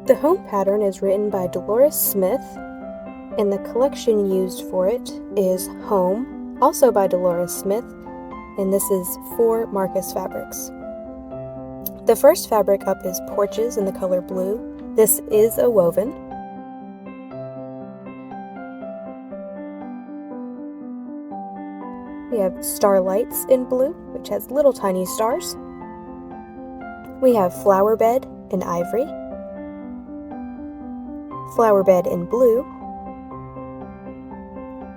The home pattern is written by Dolores Smith, and the collection used for it is Home, also by Dolores Smith, and this is 4 Marcus fabrics. The first fabric up is Porches in the color blue. This is a woven. We have Starlights in blue, which has little tiny stars. We have Flower Bed in ivory, Flower Bed in blue,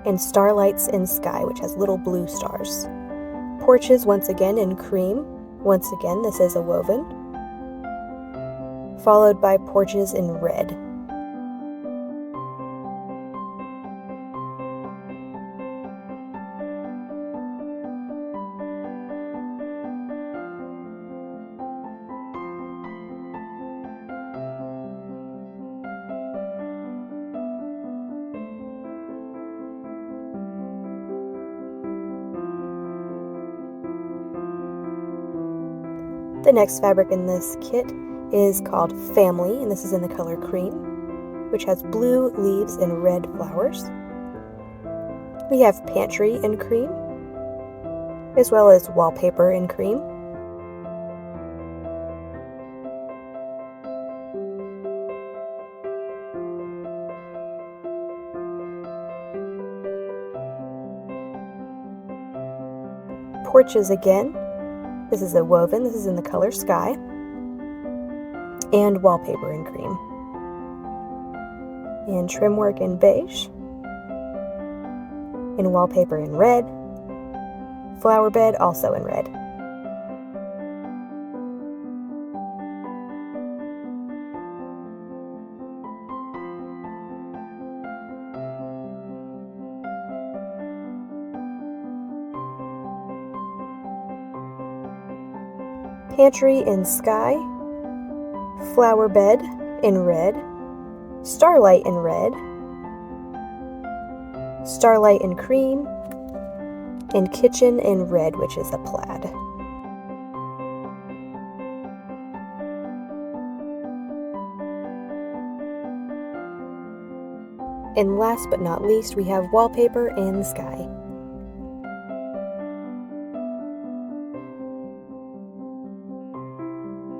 and Starlights in sky, which has little blue stars. Porches once again in cream. Once again, this is a woven, followed by Porches in red. The next fabric in this kit is called Family, and this is in the color cream, which has blue leaves and red flowers. We have Pantry in cream, as well as Wallpaper in cream. Porches again. This is a woven, this is in the color Sky, and Wallpaper in cream. And Trim Work in beige, and Wallpaper in red, Flower Bed also in red. Pantry in sky, Flower Bed in red, Starlight in red, Starlight in cream, and Kitchen in red, which is a plaid. And last but not least, we have Wallpaper in sky.